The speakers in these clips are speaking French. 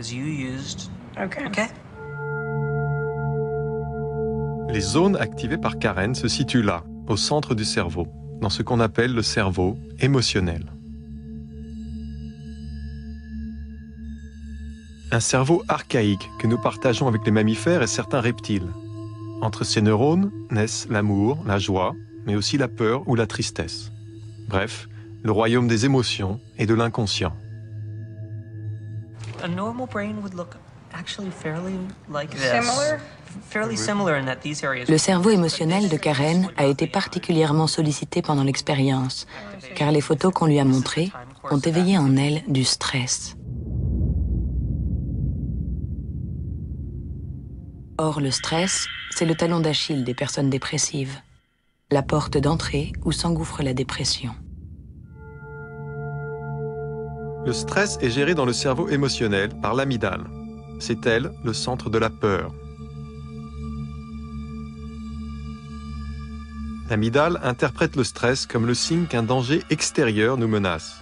Okay. Les zones activées par Karen se situent là, au centre du cerveau, dans ce qu'on appelle le cerveau émotionnel. Un cerveau archaïque que nous partageons avec les mammifères et certains reptiles. Entre ces neurones naissent l'amour, la joie, mais aussi la peur ou la tristesse. Bref, le royaume des émotions et de l'inconscient. A normal brain would look actually fairly like this. Le cerveau émotionnel de Karen a été particulièrement sollicité pendant l'expérience, car les photos qu'on lui a montrées ont éveillé en elle du stress. Or, le stress, c'est le talon d'Achille des personnes dépressives, la porte d'entrée où s'engouffre la dépression. Le stress est géré dans le cerveau émotionnel par l'amygdale. C'est elle, le centre de la peur. L'amygdale interprète le stress comme le signe qu'un danger extérieur nous menace.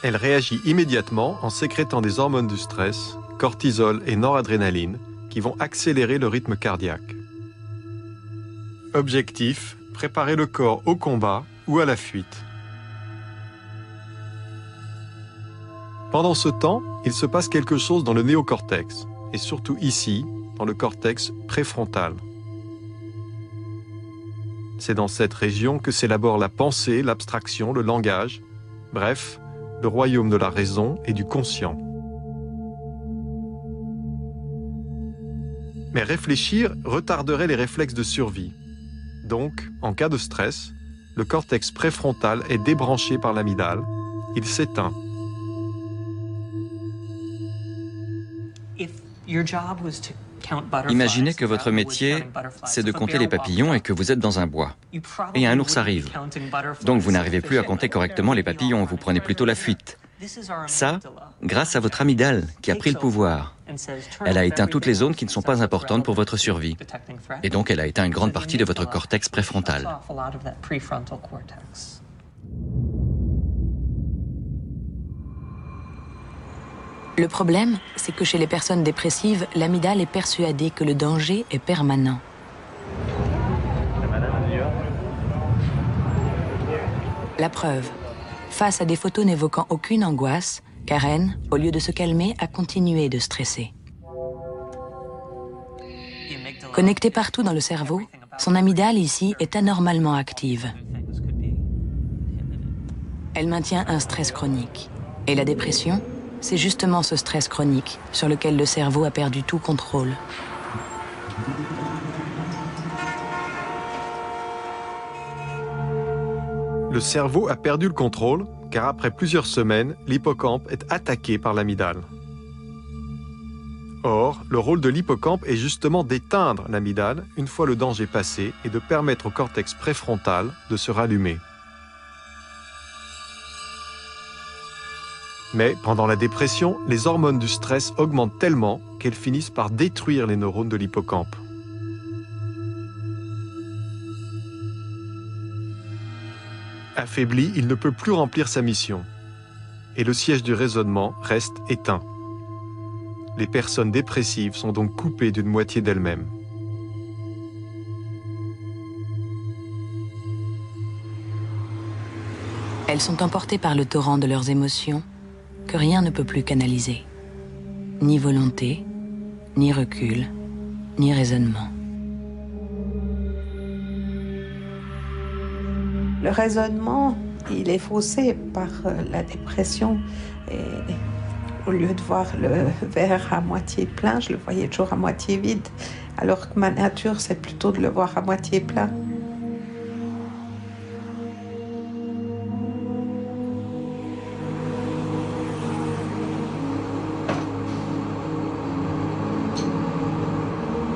Elle réagit immédiatement en sécrétant des hormones du stress, cortisol et noradrénaline, qui vont accélérer le rythme cardiaque. Objectif, préparer le corps au combat ou à la fuite. Pendant ce temps, il se passe quelque chose dans le néocortex, et surtout ici, dans le cortex préfrontal. C'est dans cette région que s'élabore la pensée, l'abstraction, le langage, bref, le royaume de la raison et du conscient. Mais réfléchir retarderait les réflexes de survie. Donc, en cas de stress, le cortex préfrontal est débranché par l'amygdale, il s'éteint. Imaginez que votre métier, c'est de compter les papillons et que vous êtes dans un bois. Et un ours arrive. Donc vous n'arrivez plus à compter correctement les papillons, vous prenez plutôt la fuite. Ça, grâce à votre amygdale qui a pris le pouvoir. Elle a éteint toutes les zones qui ne sont pas importantes pour votre survie. Et donc elle a éteint une grande partie de votre cortex préfrontal. Le problème, c'est que chez les personnes dépressives, l'amygdale est persuadée que le danger est permanent. La preuve, face à des photos n'évoquant aucune angoisse, Karen, au lieu de se calmer, a continué de stresser. Connectée partout dans le cerveau, son amygdale ici est anormalement active. Elle maintient un stress chronique. Et la dépression, c'est justement ce stress chronique sur lequel le cerveau a perdu tout contrôle. Le cerveau a perdu le contrôle car après plusieurs semaines, l'hippocampe est attaqué par l'amygdale. Or, le rôle de l'hippocampe est justement d'éteindre l'amygdale une fois le danger passé et de permettre au cortex préfrontal de se rallumer. Mais pendant la dépression, les hormones du stress augmentent tellement qu'elles finissent par détruire les neurones de l'hippocampe. Affaibli, il ne peut plus remplir sa mission. Et le siège du raisonnement reste éteint. Les personnes dépressives sont donc coupées d'une moitié d'elles-mêmes. Elles sont emportées par le torrent de leurs émotions que rien ne peut plus canaliser. Ni volonté, ni recul, ni raisonnement. Le raisonnement, il est faussé par la dépression. Et au lieu de voir le verre à moitié plein, je le voyais toujours à moitié vide. Alors que ma nature, c'est plutôt de le voir à moitié plein.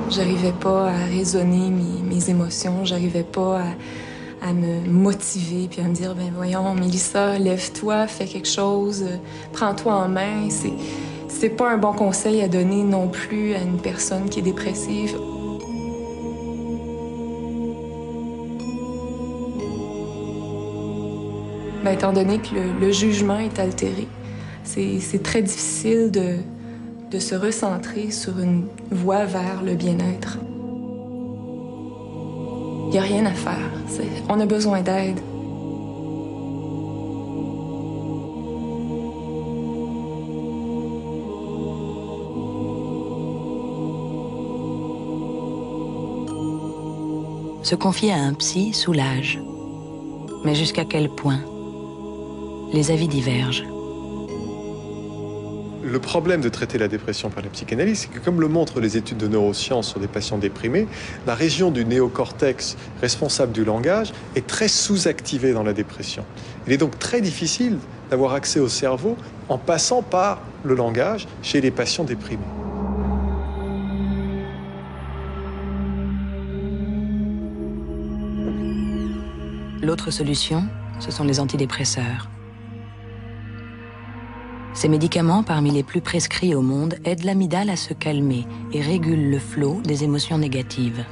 J'arrivais pas à raisonner mes émotions, j'arrivais pas à me motiver puis à me dire ben voyons Mélissa, lève-toi, fais quelque chose, prends-toi en main. C'est pas un bon conseil à donner non plus à une personne qui est dépressive. Étant donné que le jugement est altéré, c'est très difficile de se recentrer sur une voie vers le bien-être. Il n'y a rien à faire. On a besoin d'aide. Se confier à un psy soulage. Mais jusqu'à quel point? Les avis divergent. Le problème de traiter la dépression par la psychanalyse, c'est que comme le montrent les études de neurosciences sur des patients déprimés, la région du néocortex responsable du langage est très sous-activée dans la dépression. Il est donc très difficile d'avoir accès au cerveau en passant par le langage chez les patients déprimés. L'autre solution, ce sont les antidépresseurs. Ces médicaments, parmi les plus prescrits au monde, aident l'amygdale à se calmer et régulent le flot des émotions négatives.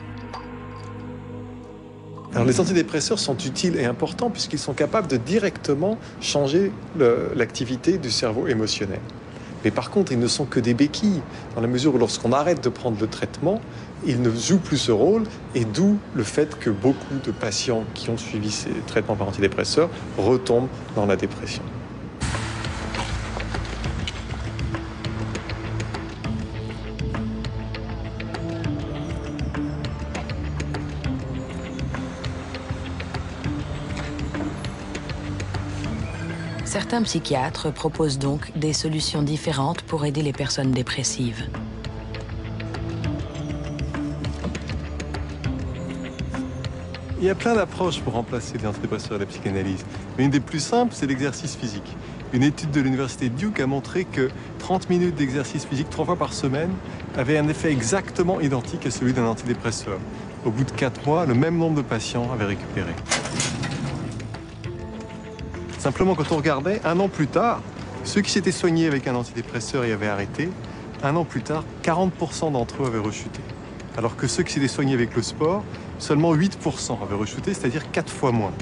Alors, les antidépresseurs sont utiles et importants puisqu'ils sont capables de directement changer l'activité du cerveau émotionnel. Mais par contre, ils ne sont que des béquilles, dans la mesure où lorsqu'on arrête de prendre le traitement, ils ne jouent plus ce rôle, et d'où le fait que beaucoup de patients qui ont suivi ces traitements par antidépresseurs retombent dans la dépression. Certains psychiatres proposent donc des solutions différentes pour aider les personnes dépressives. Il y a plein d'approches pour remplacer les antidépresseurs et la psychanalyse. Mais une des plus simples, c'est l'exercice physique. Une étude de l'université de Duke a montré que 30 minutes d'exercice physique 3 fois par semaine avait un effet exactement identique à celui d'un antidépresseur. Au bout de 4 mois, le même nombre de patients avaient récupéré. Simplement, quand on regardait, 1 an plus tard, ceux qui s'étaient soignés avec un antidépresseur et avaient arrêté, 1 an plus tard, 40% d'entre eux avaient rechuté. Alors que ceux qui s'étaient soignés avec le sport, seulement 8% avaient rechuté, c'est-à-dire 4 fois moins.